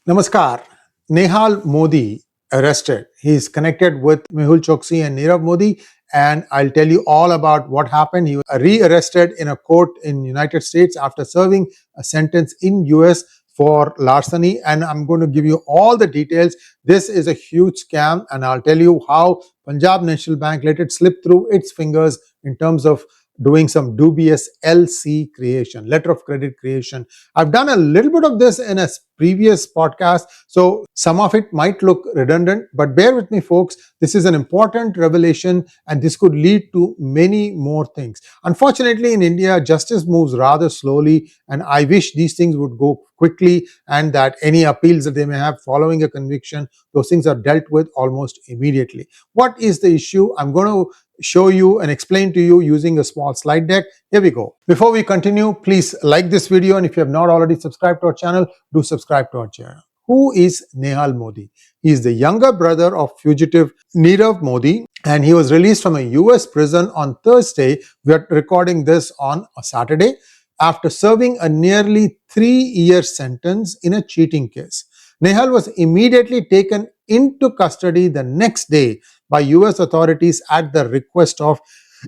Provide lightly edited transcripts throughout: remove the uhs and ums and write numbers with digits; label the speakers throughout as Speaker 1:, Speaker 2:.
Speaker 1: Namaskar. Nehal Modi arrested. He is connected with Mehul, Choksi and Nirav Modi, and I'll tell you all about what happened. He was re-arrested in a court in United States after serving a sentence in US for larceny, and I'm going to give you all the details. This is a huge scam, and I'll tell you how Punjab National Bank let it slip through its fingers in terms of doing some dubious LC creation, letter of credit creation. I've done a little bit of this in a previous podcast, so some of it might look redundant, but bear with me, folks. This is an important revelation and this could lead to many more things. Unfortunately, in India, justice moves rather slowly, and I wish these things would go quickly and that any appeals that they may have following a conviction, those things are dealt with almost immediately. What is the issue? I'm going to show you and explain to you using a small slide deck. Here we go. Before we continue, please like this video, and if you have not already subscribed to our channel, do subscribe to our channel. Who is Nehal Modi? He is the younger brother of fugitive Nirav Modi, and he was released from a US prison on Thursday. We are recording this on a Saturday after serving a nearly 3-year sentence in a cheating case. Nehal was immediately taken into custody the next day by US authorities at the request of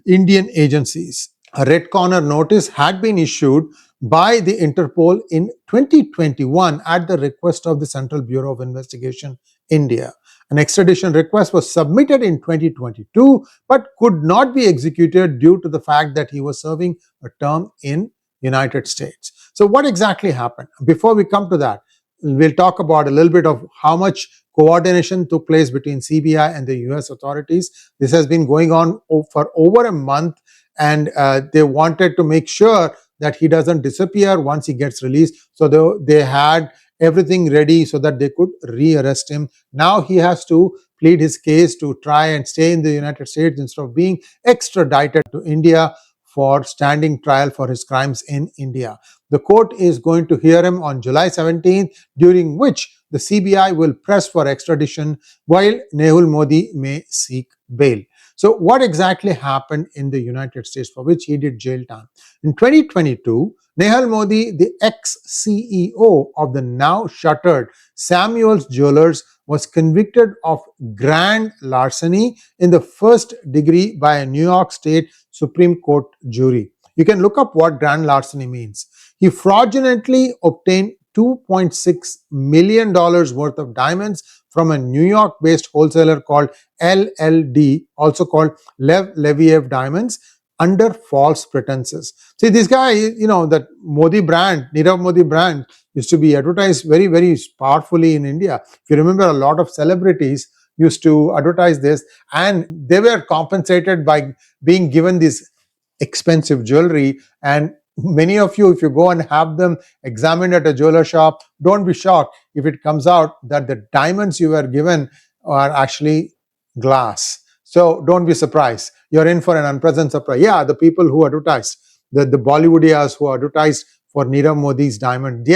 Speaker 1: Indian agencies. A red corner notice had been issued by the Interpol in 2021 at the request of the Central Bureau of Investigation, India. An extradition request was submitted in 2022 but could not be executed due to the fact that he was serving a term in United States. So what exactly happened? Before we come to that, we'll talk about a little bit of how much coordination took place between CBI and the US authorities. This has been going on for over a month, and they wanted to make sure that he doesn't disappear once he gets released. So they had everything ready so that they could re-arrest him. Now he has to plead his case to try and stay in the United States instead of being extradited to India for standing trial for his crimes in India. The court is going to hear him on July 17th, during which the CBI will press for extradition while Nehal Modi may seek bail. So what exactly happened in the United States for which he did jail time? In 2022, Nehal Modi, the ex-CEO of the now shuttered Samuels Jewelers, was convicted of grand larceny in the first degree by a New York State Supreme Court jury. You can look up what grand larceny means. He fraudulently obtained $2.6 million worth of diamonds from a New York-based wholesaler called LLD, also called Lev Leviev Diamonds, under false pretenses. See, this guy, that Modi brand, Nirav Modi brand, used to be advertised very, very powerfully in India. If you remember, a lot of celebrities used to advertise this, and they were compensated by being given this expensive jewelry. And many of you, if you go and have them examined at a jeweler shop, don't be shocked if it comes out that the diamonds you were given are actually glass. So don't be surprised. You're in for an unpleasant surprise. Yeah, the people who advertised, the Bollywoodias who advertised for Nirav Modi's diamond,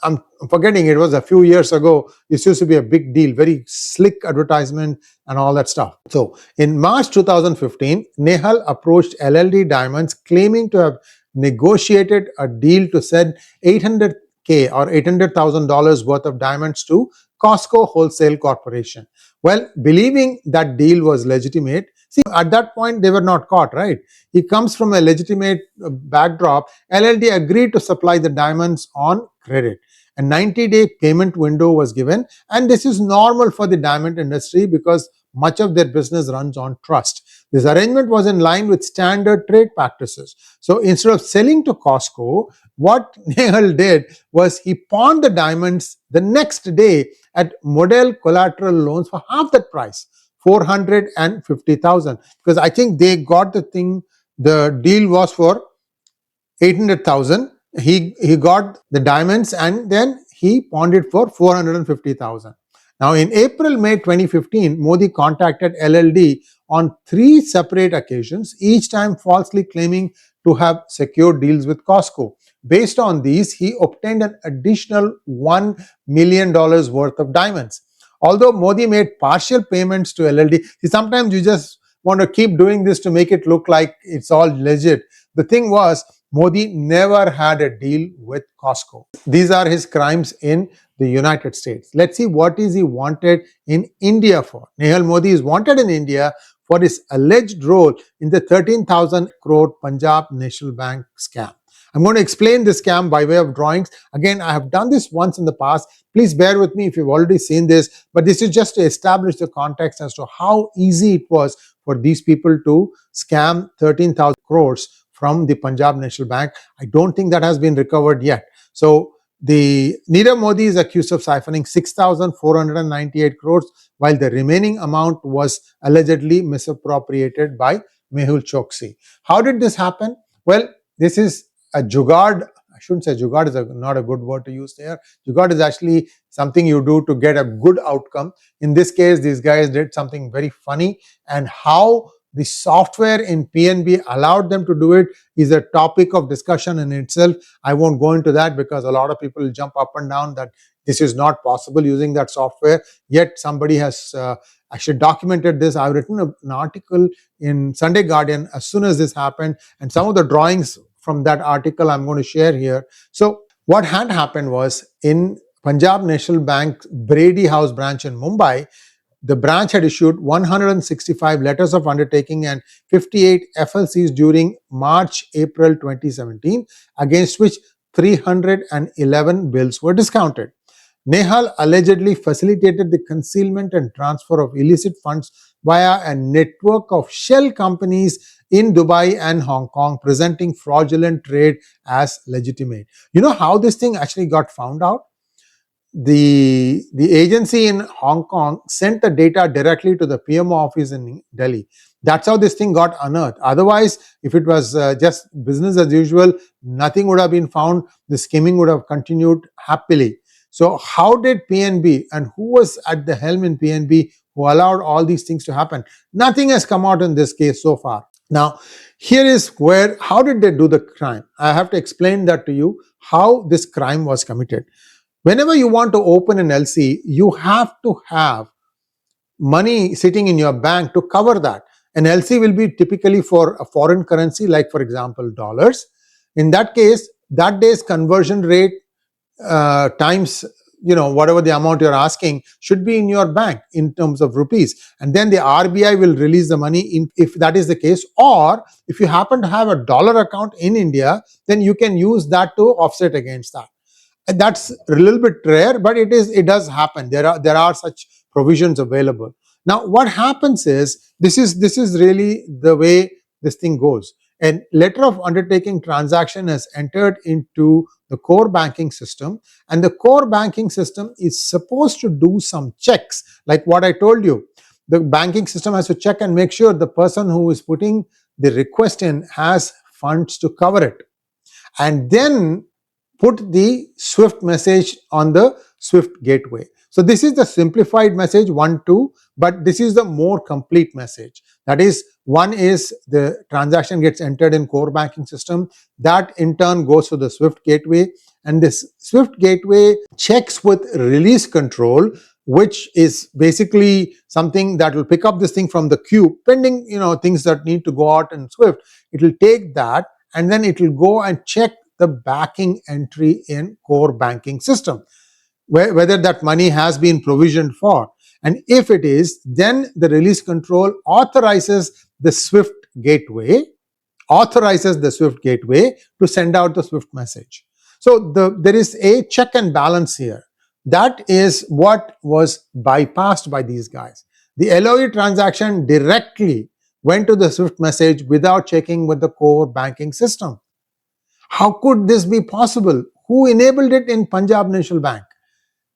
Speaker 1: I'm forgetting, it was a few years ago. This used to be a big deal, very slick advertisement and all that stuff. So in March 2015, Nehal approached LLD Diamonds claiming to have negotiated a deal to send $800K or $800,000 worth of diamonds to Costco Wholesale Corporation. Well, believing that deal was legitimate, see, at that point, they were not caught, right? He comes from a legitimate backdrop. LLD agreed to supply the diamonds on credit. A 90-day payment window was given, and this is normal for the diamond industry because much of their business runs on trust. This arrangement was in line with standard trade practices. So instead of selling to Costco, what Nehal did was he pawned the diamonds the next day at model collateral loans for half that price, $450,000, because I think they got the deal was for $800,000. He got the diamonds and then he pawned it for $450,000. Now in May 2015, Modi contacted LLD on 3 separate occasions, each time falsely claiming to have secured deals with Costco. Based on these, he obtained an additional $1 million worth of diamonds. Although Modi made partial payments to LLD, sometimes you just want to keep doing this to make it look like it's all legit. The thing was, Modi never had a deal with Costco. These are his crimes in the United States. Let's see what is he wanted in India for. Nehal Modi is wanted in India for his alleged role in the 13,000 crore Punjab National Bank scam. I'm going to explain this scam by way of drawings. Again, I have done this once in the past. Please bear with me if you've already seen this, but this is just to establish the context as to how easy it was for these people to scam 13,000 crores from the Punjab National Bank. I don't think that has been recovered yet. So the Nirav Modi is accused of siphoning 6,498 crores, while the remaining amount was allegedly misappropriated by Mehul Choksi. How did this happen? Well, this is a jugaad. I shouldn't say jugaad is not a good word to use there. Jugaad is actually something you do to get a good outcome. In this case, these guys did something very funny, and how the software in PNB allowed them to do it is a topic of discussion in itself. I won't go into that because a lot of people will jump up and down that this is not possible using that software. Yet somebody has actually documented this. I've written an article in Sunday Guardian as soon as this happened, and some of the drawings from that article I'm going to share here. So what had happened was, in Punjab National Bank Brady House branch in Mumbai, the branch had issued 165 letters of undertaking and 58 FLCs during March-April 2017, against which 311 bills were discounted. Nehal allegedly facilitated the concealment and transfer of illicit funds via a network of shell companies in Dubai and Hong Kong, presenting fraudulent trade as legitimate. You know how this thing actually got found out? The agency in Hong Kong sent the data directly to the PMO office in Delhi. That's how this thing got unearthed. Otherwise, if it was just business as usual, nothing would have been found. The skimming would have continued happily. So how did PNB, and who was at the helm in PNB who allowed all these things to happen? Nothing has come out in this case so far. Now, here is where, how did they do the crime? I have to explain that to you, how this crime was committed. Whenever you want to open an LC, you have to have money sitting in your bank to cover that. An LC will be typically for a foreign currency, like for example, dollars. In that case, that day's conversion rate times whatever the amount you're asking should be in your bank in terms of rupees, and then the RBI will release the money if that is the case. Or if you happen to have a dollar account in India, then you can use that to offset against that. And that's a little bit rare, but it does happen. There are such provisions available. Now what happens is, this is really the way this thing goes. A letter of undertaking transaction is entered into the core banking system, and the core banking system is supposed to do some checks, like what I told you. The banking system has to check and make sure the person who is putting the request in has funds to cover it, and then put the SWIFT message on the SWIFT gateway. So this is the simplified message 1, 2, but this is the more complete message. That is, one is the transaction gets entered in core banking system. That in turn goes to the SWIFT gateway, and this SWIFT gateway checks with release control, which is basically something that will pick up this thing from the queue, pending things that need to go out in SWIFT. It will take that, and then it will go and check the backing entry in core banking system, whether that money has been provisioned for. And if it is, then the release control authorizes the SWIFT gateway to send out the SWIFT message. So there is a check and balance here. That is what was bypassed by these guys. The LOE transaction directly went to the SWIFT message without checking with the core banking system. How could this be possible? Who enabled it in Punjab National Bank?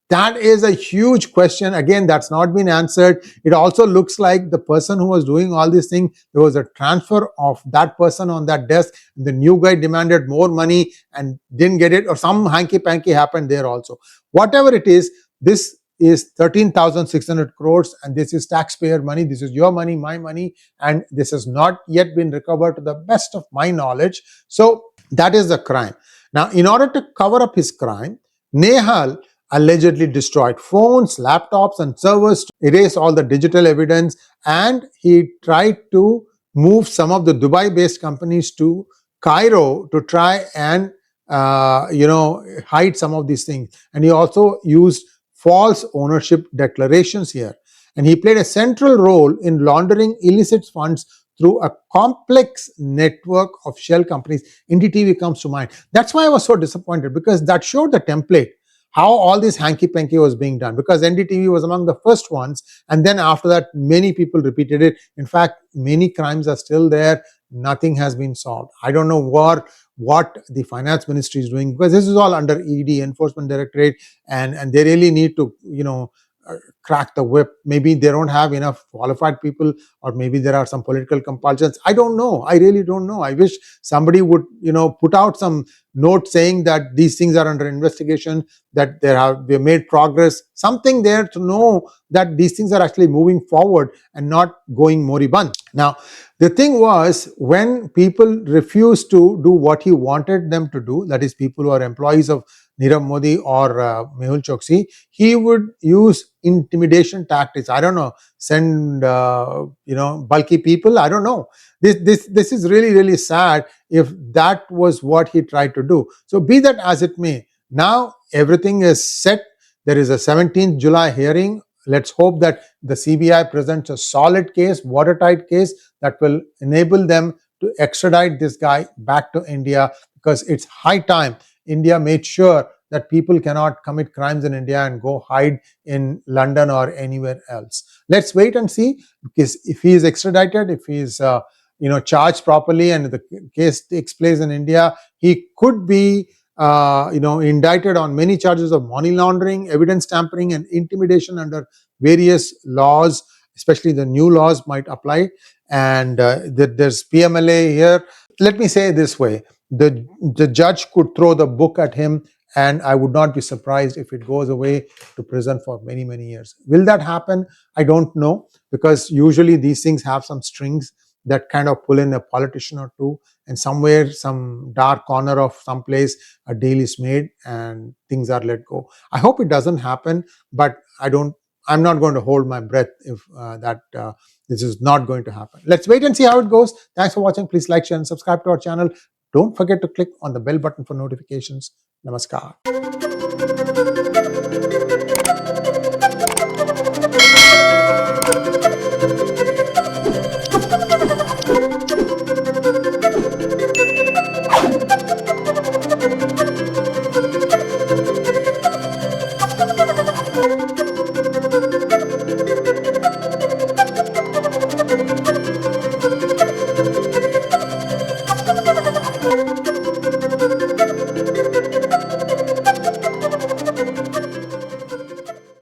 Speaker 1: That is a huge question. Again, that's not been answered. It also looks like the person who was doing all these things, there was a transfer of that person on that desk. The new guy demanded more money and didn't get it, or some hanky-panky happened there also. Whatever it is, this is 13,600 crores, and this is taxpayer money. This is your money, my money, and this has not yet been recovered to the best of my knowledge. So that is the crime. Now, in order to cover up his crime, Nehal allegedly destroyed phones, laptops, and servers to erase all the digital evidence, and he tried to move some of the Dubai-based companies to Cairo to try and hide some of these things. And he also used false ownership declarations here. And he played a central role in laundering illicit funds through a complex network of shell companies. NDTV comes to mind. That's why I was so disappointed, because that showed the template, how all this hanky-panky was being done, because NDTV was among the first ones, and then after that many people repeated it. In fact, many crimes are still there. Nothing has been solved. I don't know what the finance ministry is doing, because this is all under ED, Enforcement Directorate, and they really need to crack the whip. Maybe they don't have enough qualified people, or maybe there are some political compulsions. I don't know. I really don't know. I wish somebody would put out some note saying that these things are under investigation, that we have made progress, something there to know that these things are actually moving forward and not going moribund. Now, the thing was, when people refused to do what he wanted them to do, that is, people who are employees of Nirav Modi or Mehul Choksi, he would use intimidation tactics. I don't know, send bulky people. I don't know. This is really sad if that was what he tried to do. So be that as it may, now everything is set. There is a 17th July hearing. Let's hope that the CBI presents a solid case, watertight case, that will enable them to extradite this guy back to India, because it's high time India made sure that people cannot commit crimes in India and go hide in London or anywhere else. Let's wait and see, because if he is extradited, if he is charged properly and the case takes place in India, he could be indicted on many charges of money laundering, evidence tampering, and intimidation under various laws. Especially the new laws might apply, and there's PMLA here. Let me say it this way: the judge could throw the book at him, and I would not be surprised if it goes away to prison for many years. Will that happen? I don't know, because usually these things have some strings that kind of pull in a politician or two, and somewhere, some dark corner of some place, a deal is made and things are let go. I hope it doesn't happen, but I'm not going to hold my breath if this is not going to happen. Let's wait and see how it goes. Thanks for watching. Please like, share, and subscribe to our channel. Don't forget to click on the bell button for notifications. Namaskar.